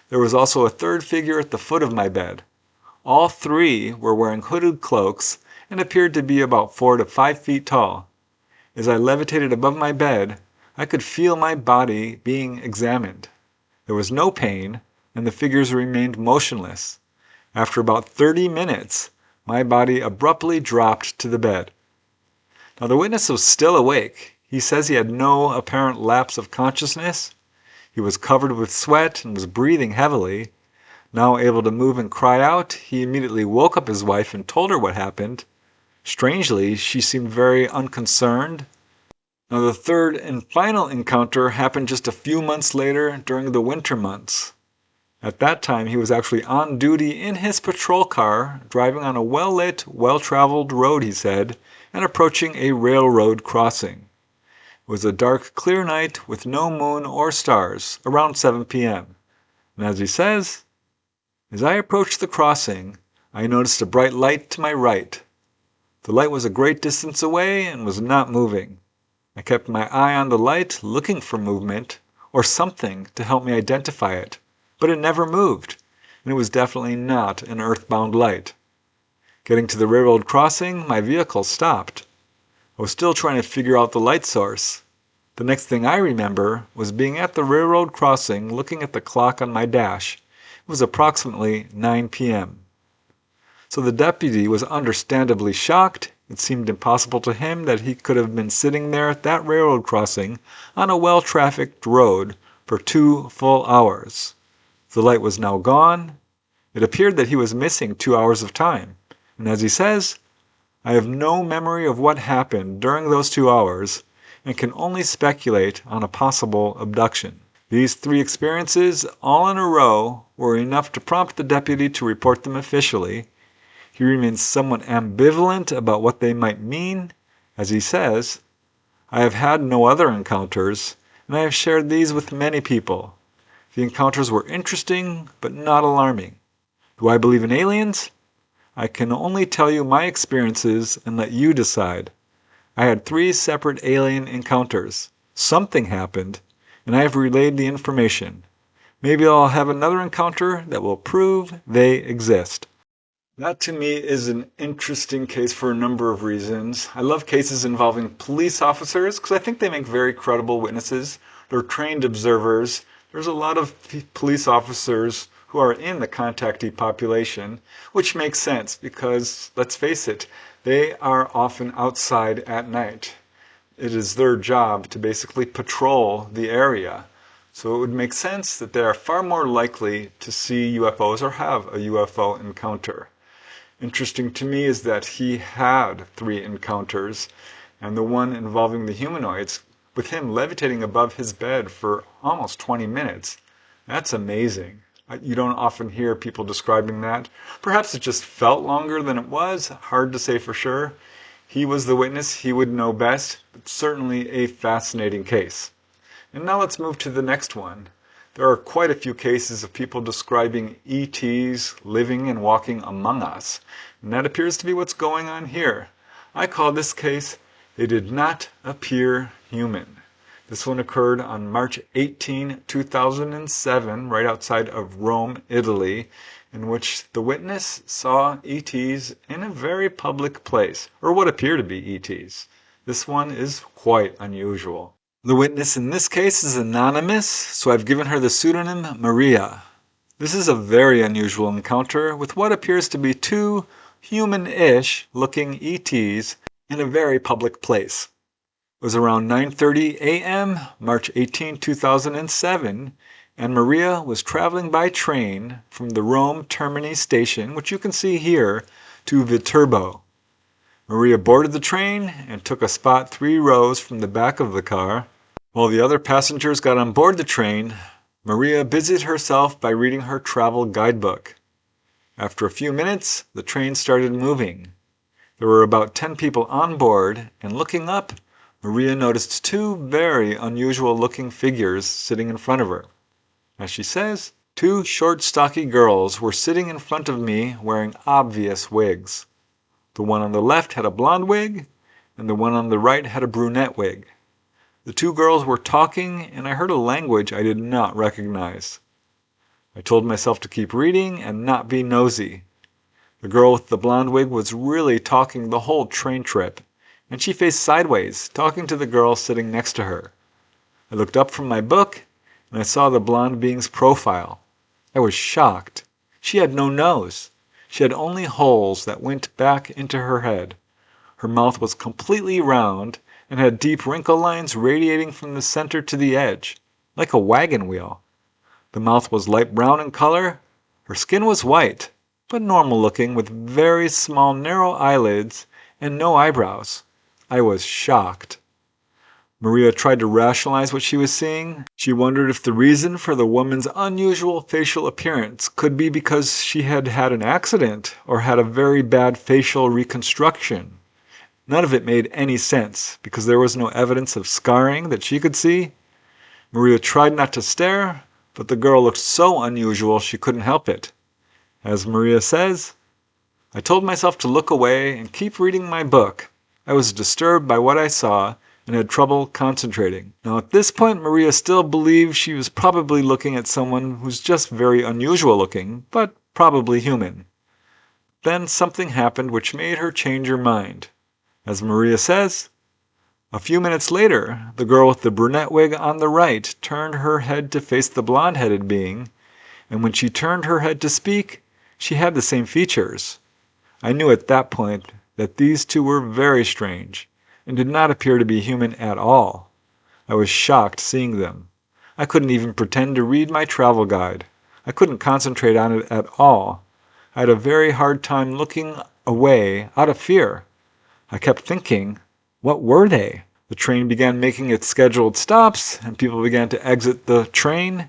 There was also a third figure at the foot of my bed. All 3 were wearing hooded cloaks and appeared to be about 4 to 5 feet tall. As I levitated above my bed, I could feel my body being examined. There was no pain, and the figures remained motionless. After about 30 minutes, my body abruptly dropped to the bed." Now the witness was still awake. He says he had no apparent lapse of consciousness. He was covered with sweat and was breathing heavily. Now able to move and cry out, he immediately woke up his wife and told her what happened. Strangely, she seemed very unconcerned. Now the third and final encounter happened just a few months later during the winter months. At that time he was actually on duty in his patrol car, driving on a well-lit, well-traveled road, he said, and approaching a railroad crossing. It was a dark, clear night with no moon or stars, around 7 p.m. And as he says, "As I approached the crossing, I noticed a bright light to my right. The light was a great distance away and was not moving. I kept my eye on the light, looking for movement, or something to help me identify it, but it never moved, and it was definitely not an earthbound light. Getting to the railroad crossing, my vehicle stopped. I was still trying to figure out the light source. The next thing I remember was being at the railroad crossing looking at the clock on my dash. It was approximately 9 p.m. So the deputy was understandably shocked. It seemed impossible to him that he could have been sitting there at that railroad crossing on a well-trafficked road for 2 full hours. The light was now gone. It appeared that he was missing 2 hours of time. And as he says, "I have no memory of what happened during those 2 hours and can only speculate on a possible abduction." These 3 experiences, all in a row, were enough to prompt the deputy to report them officially. He remains somewhat ambivalent about what they might mean. As he says, "I have had no other encounters, and I have shared these with many people. The encounters were interesting, but not alarming. Do I believe in aliens? I can only tell you my experiences and let you decide. I had 3 separate alien encounters. Something happened, and I have relayed the information. Maybe I'll have another encounter that will prove they exist." That to me is an interesting case for a number of reasons. I love cases involving police officers because I think they make very credible witnesses. They're trained observers. There's a lot of police officers who are in the contactee population, which makes sense because, let's face it, they are often outside at night. It is their job to basically patrol the area. So it would make sense that they are far more likely to see UFOs or have a UFO encounter. Interesting to me is that he had 3 encounters, and the one involving the humanoids, with him levitating above his bed for almost 20 minutes. That's amazing. You don't often hear people describing that. Perhaps it just felt longer than it was. Hard to say for sure. He was the witness. He would know best. But certainly a fascinating case. And now let's move to the next one. There are quite a few cases of people describing ETs living and walking among us. And that appears to be what's going on here. I call this case, "They Did Not Appear Human." This one occurred on March 18, 2007, right outside of Rome, Italy, in which the witness saw ETs in a very public place, or what appear to be ETs. This one is quite unusual. The witness in this case is anonymous, so I've given her the pseudonym Maria. This is a very unusual encounter with what appears to be 2 human-ish looking ETs in a very public place. It was around 9:30 a.m., March 18, 2007, and Maria was traveling by train from the Rome Termini station, which you can see here, to Viterbo. Maria boarded the train and took a spot 3 rows from the back of the car. While the other passengers got on board the train, Maria busied herself by reading her travel guidebook. After a few minutes, the train started moving. There were about 10 people on board, and looking up, Maria noticed two very unusual-looking figures sitting in front of her. As she says, two short, stocky girls were sitting in front of me wearing obvious wigs. The one on the left had a blonde wig, and the one on the right had a brunette wig. The two girls were talking, and I heard a language I did not recognize. I told myself to keep reading and not be nosy. The girl with the blonde wig was really talking the whole train trip, and she faced sideways, talking to the girl sitting next to her. I looked up from my book, and I saw the blonde being's profile. I was shocked. She had no nose. She had only holes that went back into her head. Her mouth was completely round and had deep wrinkle lines radiating from the center to the edge, like a wagon wheel. The mouth was light brown in color. Her skin was white, but normal looking, with very small narrow eyelids and no eyebrows. I was shocked. Maria tried to rationalize what she was seeing. She wondered if the reason for the woman's unusual facial appearance could be because she had had an accident or had a very bad facial reconstruction. None of it made any sense because there was no evidence of scarring that she could see. Maria tried not to stare, but the girl looked so unusual she couldn't help it. As Maria says, I told myself to look away and keep reading my book. I was disturbed by what I saw and had trouble concentrating. Now at this point, Maria still believed she was probably looking at someone who's just very unusual looking, but probably human. Then something happened which made her change her mind. As Maria says, a few minutes later, the girl with the brunette wig on the right turned her head to face the blonde-headed being, and when she turned her head to speak, she had the same features. I knew at that point that these two were very strange and did not appear to be human at all. I was shocked seeing them. I couldn't even pretend to read my travel guide. I couldn't concentrate on it at all. I had a very hard time looking away out of fear. I kept thinking, what were they? The train began making its scheduled stops, and people began to exit the train.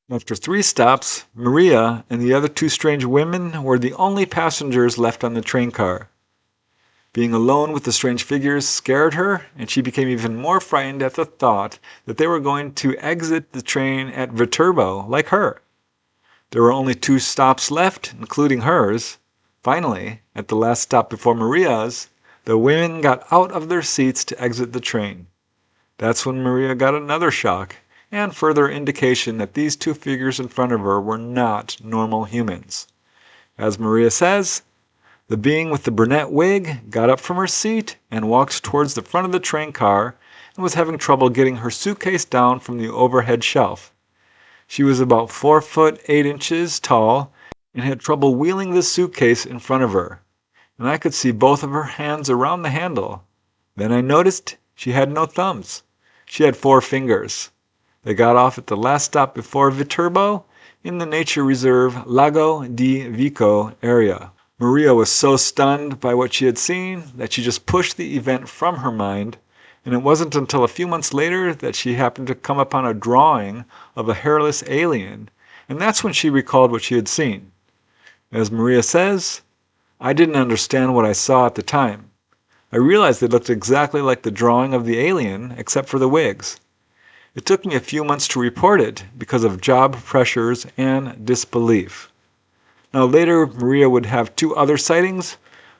After 3 stops, Maria and the other 2 strange women were the only passengers left on the train car. Being alone with the strange figures scared her, and she became even more frightened at the thought that they were going to exit the train at Viterbo, like her. There were only 2 stops left, including hers. Finally, at the last stop before Maria's, the women got out of their seats to exit the train. That's when Maria got another shock, and further indication that these 2 figures in front of her were not normal humans. As Maria says, the being with the brunette wig got up from her seat and walked towards the front of the train car and was having trouble getting her suitcase down from the overhead shelf. She was about 4 foot 8 inches tall and had trouble wheeling the suitcase in front of her, and I could see both of her hands around the handle. Then I noticed she had no thumbs. She had 4 fingers. They got off at the last stop before Viterbo in the nature reserve Lago di Vico area. Maria was so stunned by what she had seen that she just pushed the event from her mind, and it wasn't until a few months later that she happened to come upon a drawing of a hairless alien, and that's when she recalled what she had seen. As Maria says, I didn't understand what I saw at the time. I realized they looked exactly like the drawing of the alien, except for the wigs. It took me a few months to report it because of job pressures and disbelief. Now later, Maria would have 2 other sightings,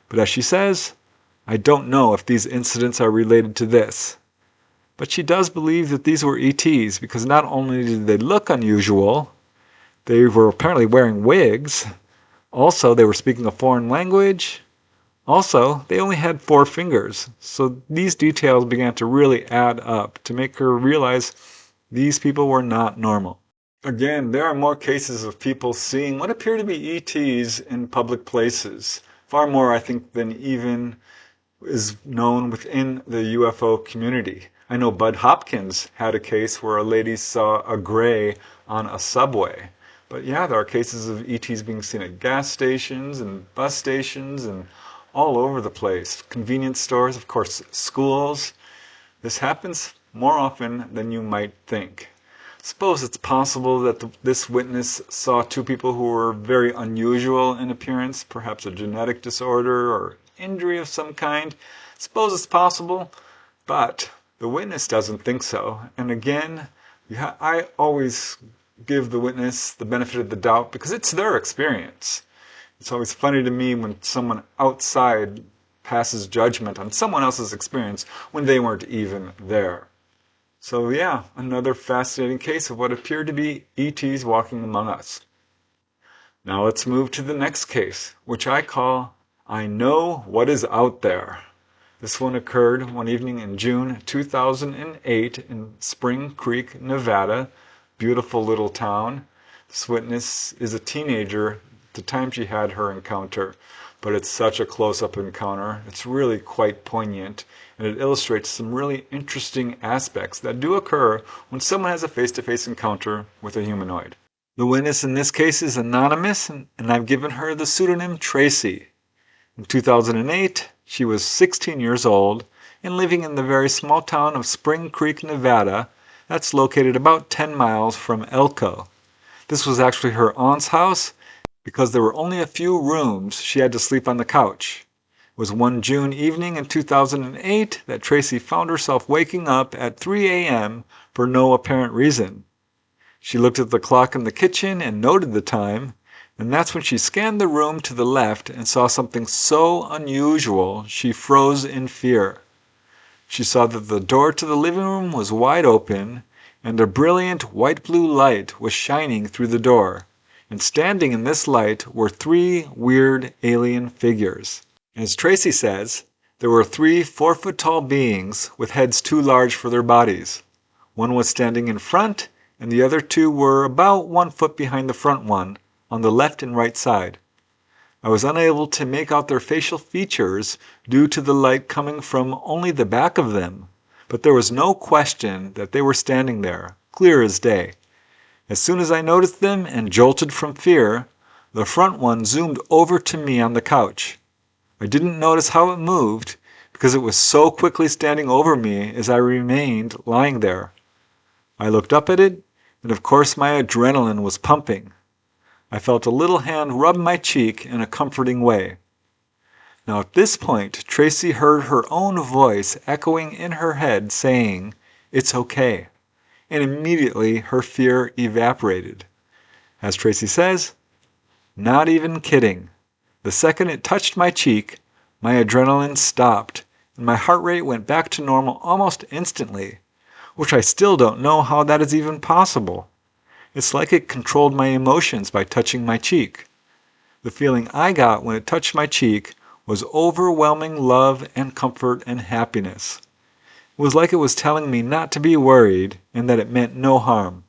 but as she says, I don't know if these incidents are related to this. But she does believe that these were ETs because not only did they look unusual, they were apparently wearing wigs. Also, they were speaking a foreign language. Also, they only had 4 fingers. So these details began to really add up to make her realize these people were not normal. Again, there are more cases of people seeing what appear to be ETs in public places. Far more, I think, than even is known within the UFO community. I know Bud Hopkins had a case where a lady saw a gray on a subway. But yeah, there are cases of ETs being seen at gas stations and bus stations and all over the place. Convenience stores, of course, schools. This happens more often than you might think. Suppose it's possible that this witness saw two people who were very unusual in appearance, perhaps a genetic disorder or injury of some kind. Suppose it's possible, but the witness doesn't think so. And again, I always give the witness the benefit of the doubt because it's their experience. It's always funny to me when someone outside passes judgment on someone else's experience when they weren't even there. So yeah, another fascinating case of what appeared to be ETs walking among us. Now let's move to the next case, which I call I Know What Is Out There. This one occurred one evening in June 2008 in Spring Creek, Nevada. Beautiful little town. This witness is a teenager at the time she had her encounter, but it's such a close-up encounter. It's really quite poignant, and it illustrates some really interesting aspects that do occur when someone has a face-to-face encounter with a humanoid. The witness in this case is anonymous, and I've given her the pseudonym Tracy. In 2008, she was 16 years old and living in the very small town of Spring Creek, Nevada. That's located about 10 miles from Elko. This was actually her aunt's house because there were only a few rooms. She had to sleep on the couch. It was one June evening in 2008 that Tracy found herself waking up at 3 a.m. for no apparent reason. She looked at the clock in the kitchen and noted the time, and that's when she scanned the room to the left and saw something so unusual she froze in fear. She saw that the door to the living room was wide open, and a brilliant white-blue light was shining through the door, and standing in this light were three weird alien figures. As Tracy says, there were three 4-foot-tall beings with heads too large for their bodies. One was standing in front, and the other two were about 1 foot behind the front one, on the left and right side. I was unable to make out their facial features due to the light coming from only the back of them, but there was no question that they were standing there, clear as day. As soon as I noticed them and jolted from fear, the front one zoomed over to me on the couch. I didn't notice how it moved because it was so quickly standing over me as I remained lying there. I looked up at it, and of course my adrenaline was pumping. I felt a little hand rub my cheek in a comforting way. Now at this point, Tracy heard her own voice echoing in her head saying, "It's okay," and immediately her fear evaporated. As Tracy says, "Not even kidding. The second it touched my cheek, my adrenaline stopped, and my heart rate went back to normal almost instantly, which I still don't know how that is even possible. It's like it controlled my emotions by touching my cheek. The feeling I got when it touched my cheek was overwhelming love and comfort and happiness. It was like it was telling me not to be worried and that it meant no harm.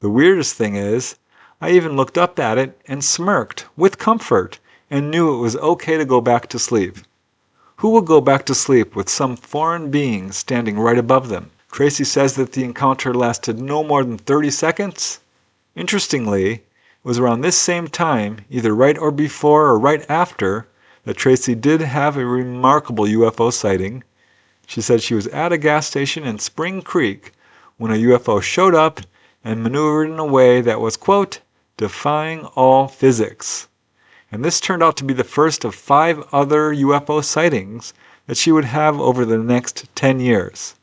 The weirdest thing is, I even looked up at it and smirked with comfort and knew it was okay to go back to sleep. Who would go back to sleep with some foreign being standing right above them?" Tracy says that the encounter lasted no more than 30 seconds. Interestingly, it was around this same time, either right or before or right after, that Tracy did have a remarkable UFO sighting. She said she was at a gas station in Spring Creek when a UFO showed up and maneuvered in a way that was, quote, defying all physics. And this turned out to be the first of 5 other UFO sightings that she would have over the next 10 years.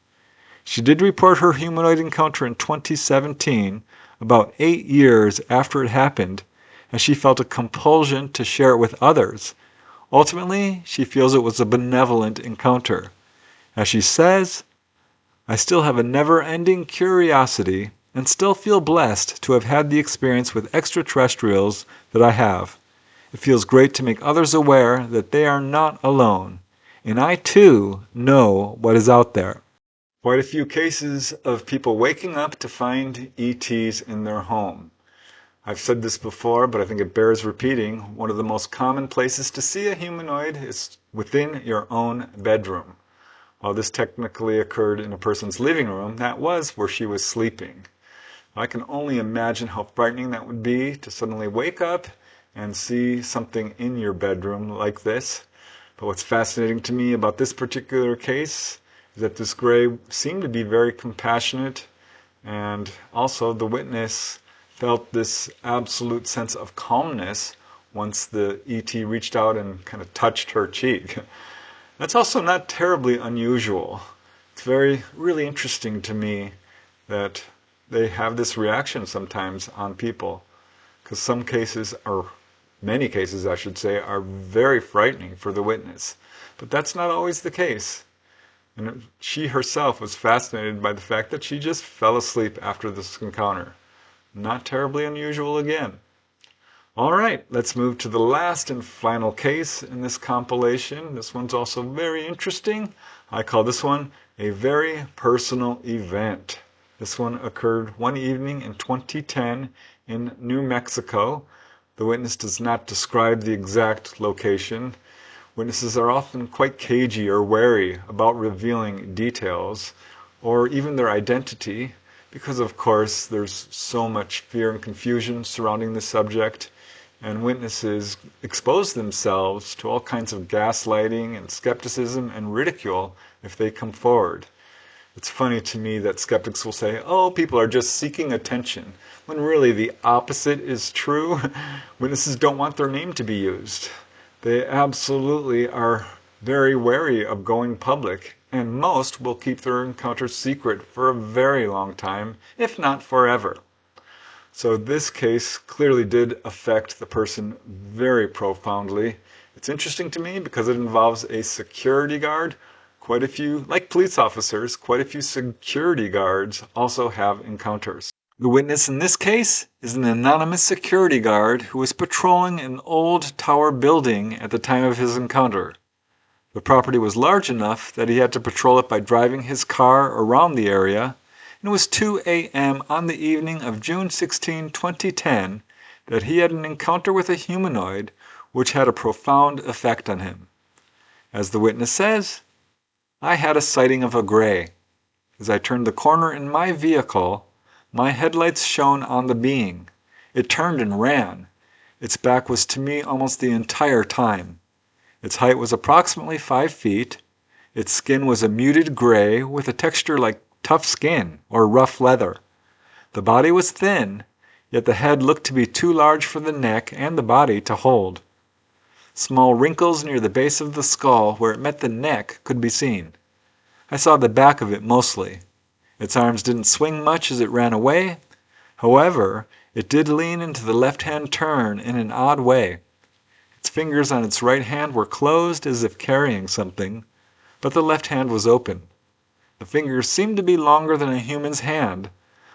She did report her humanoid encounter in 2017, about 8 years after it happened, as she felt a compulsion to share it with others. Ultimately, she feels it was a benevolent encounter. As she says, "I still have a never-ending curiosity and still feel blessed to have had the experience with extraterrestrials that I have. It feels great to make others aware that they are not alone, and I too know what is out there." Quite a few cases of people waking up to find ETs in their home. I've said this before, but I think it bears repeating. One of the most common places to see a humanoid is within your own bedroom. While this technically occurred in a person's living room, that was where she was sleeping. I can only imagine how frightening that would be to suddenly wake up and see something in your bedroom like this. But what's fascinating to me about this particular case is that this gray seemed to be very compassionate, And also the witness felt this absolute sense of calmness once the ET reached out and kind of touched her cheek. That's also not terribly unusual. It's really interesting to me that they have this reaction sometimes on people, because some cases, or many cases I should say, are very frightening for the witness. But that's not always the case. And she herself was fascinated by the fact that she just fell asleep after this encounter. Not terribly unusual again. All right, let's move to the last and final case in this compilation. This one's also very interesting. I call this one a very personal event. This one occurred one evening in 2010 in New Mexico. The witness does not describe the exact location. Witnesses are often quite cagey or wary about revealing details or even their identity because, of course, there's so much fear and confusion surrounding the subject, and witnesses expose themselves to all kinds of gaslighting and skepticism and ridicule if they come forward. It's funny to me that skeptics will say, oh, people are just seeking attention, when really the opposite is true. Witnesses don't want their name to be used. They absolutely are very wary of going public, and most will keep their encounters secret for a very long time, if not forever. So this case clearly did affect the person very profoundly. It's interesting to me because it involves a security guard. Quite a few, like police officers, quite a few security guards also have encounters. The witness in this case is an anonymous security guard who was patrolling an old tower building at the time of his encounter. The property was large enough that he had to patrol it by driving his car around the area, and it was 2 a.m. on the evening of June 16, 2010, that he had an encounter with a humanoid which had a profound effect on him. As the witness says, I had a sighting of a gray. As I turned the corner in my vehicle, my headlights shone on the being. It turned and ran. Its back was to me almost the entire time. Its height was approximately 5 feet. Its skin was a muted gray with a texture like tough skin or rough leather. The body was thin, yet the head looked to be too large for the neck and the body to hold. Small wrinkles near the base of the skull where it met the neck could be seen. I saw the back of it mostly. Its arms didn't swing much as it ran away. However, it did lean into the left-hand turn in an odd way. Its fingers on its right hand were closed as if carrying something, but the left hand was open. The fingers seemed to be longer than a human's hand,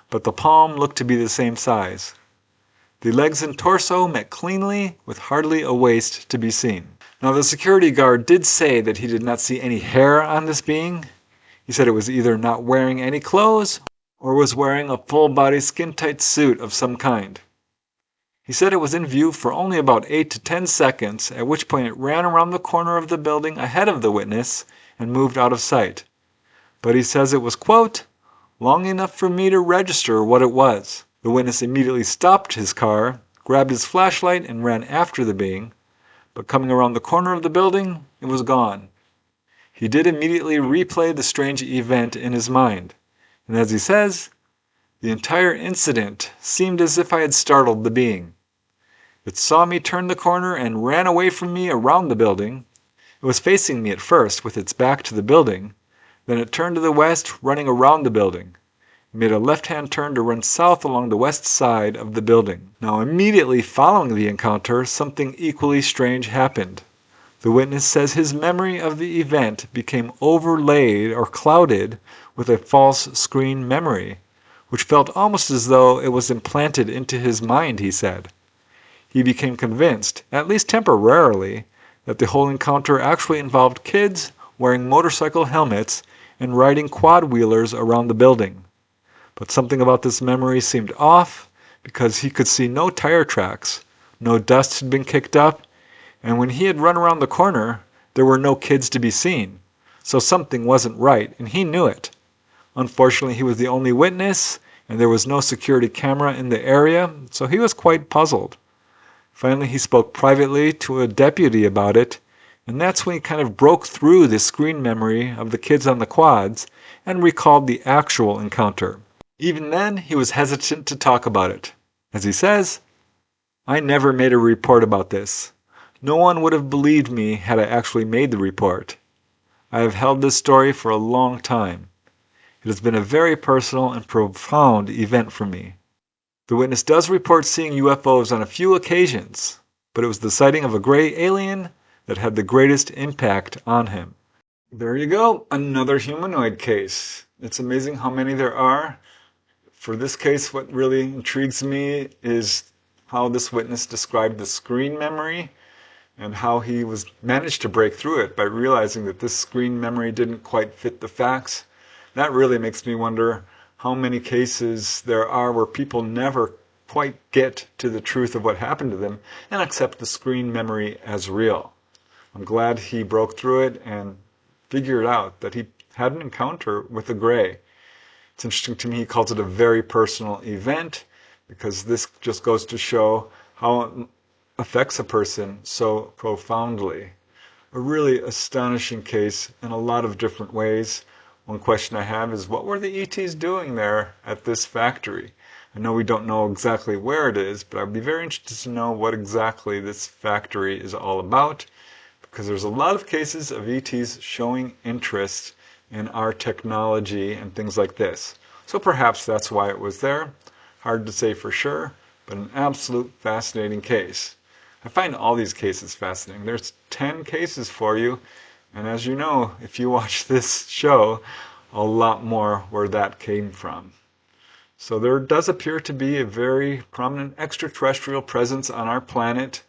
but the palm looked to be the same size. The legs and torso met cleanly with hardly a waist to be seen. Now the security guard did say that he did not see any hair on this being. He said it was either not wearing any clothes or was wearing a full-body skin-tight suit of some kind. He said it was in view for only about 8 to 10 seconds, at which point it ran around the corner of the building ahead of the witness and moved out of sight. But he says it was, quote, long enough for me to register what it was. The witness immediately stopped his car, grabbed his flashlight, and ran after the being, but coming around the corner of the building, it was gone. He did immediately replay the strange event in his mind, and as he says, the entire incident seemed as if I had startled the being. It saw me turn the corner and ran away from me around the building. It was facing me at first with its back to the building, then it turned to the west, running around the building. It made a left-hand turn to run south along the west side of the building. Now immediately following the encounter, something equally strange happened. The witness says his memory of the event became overlaid or clouded with a false screen memory, which felt almost as though it was implanted into his mind, he said. He became convinced, at least temporarily, that the whole encounter actually involved kids wearing motorcycle helmets and riding quad-wheelers around the building. But something about this memory seemed off because he could see no tire tracks, no dust had been kicked up, and when he had run around the corner, there were no kids to be seen. So something wasn't right, and he knew it. Unfortunately, he was the only witness, and there was no security camera in the area, so he was quite puzzled. Finally, he spoke privately to a deputy about it, and that's when he kind of broke through the screen memory of the kids on the quads and recalled the actual encounter. Even then, he was hesitant to talk about it. As he says, "I never made a report about this. No one would have believed me had I actually made the report. I have held this story for a long time. It has been a very personal and profound event for me." The witness does report seeing UFOs on a few occasions, but it was the sighting of a gray alien that had the greatest impact on him. There you go, another humanoid case. It's amazing how many there are. For this case, what really intrigues me is how this witness described the screen memory and how he managed to break through it by realizing that this screen memory didn't quite fit the facts. That really makes me wonder how many cases there are where people never quite get to the truth of what happened to them and accept the screen memory as real. I'm glad he broke through it and figured out that he had an encounter with a gray. It's interesting to me he calls it a very personal event because this just goes to show how it affects a person so profoundly. A really astonishing case in a lot of different ways. One question I have is, what were the ETs doing there at this factory? I know we don't know exactly where it is, but I'd be very interested to know what exactly this factory is all about, because there's a lot of cases of ETs showing interest in our technology and things like this. So perhaps that's why it was there. Hard to say for sure, but an absolute fascinating case. I find all these cases fascinating. There's 10 cases for you, and as you know, if you watch this show, a lot more where that came from. So there does appear to be a very prominent extraterrestrial presence on our planet.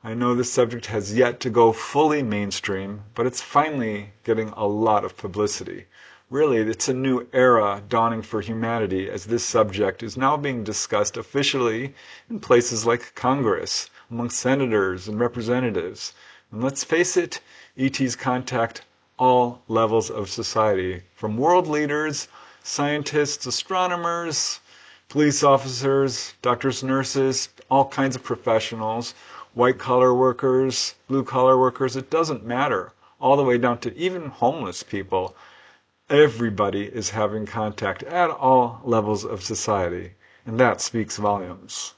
I know this subject has yet to go fully mainstream, but it's finally getting a lot of publicity. Really, it's a new era dawning for humanity as this subject is now being discussed officially in places like Congress, among senators and representatives. And let's face it, ETs contact all levels of society, from world leaders, scientists, astronomers, police officers, doctors, nurses, all kinds of professionals, white-collar workers, blue-collar workers, it doesn't matter, all the way down to even homeless people. Everybody is having contact at all levels of society, and that speaks volumes.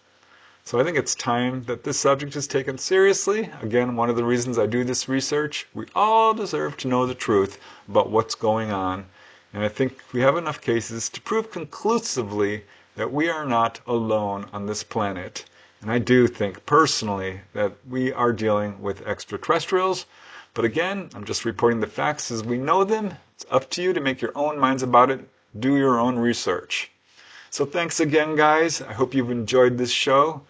So I think it's time that this subject is taken seriously. Again, one of the reasons I do this research, we all deserve to know the truth about what's going on, and I think we have enough cases to prove conclusively that we are not alone on this planet. And I do think personally that we are dealing with extraterrestrials. But again, I'm just reporting the facts as we know them. It's up to you to make your own minds about it. Do your own research. So thanks again, guys. I hope you've enjoyed this show.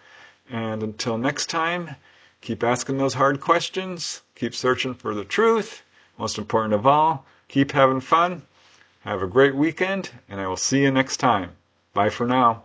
And until next time, keep asking those hard questions. Keep searching for the truth. Most important of all, keep having fun. Have a great weekend, and I will see you next time. Bye for now.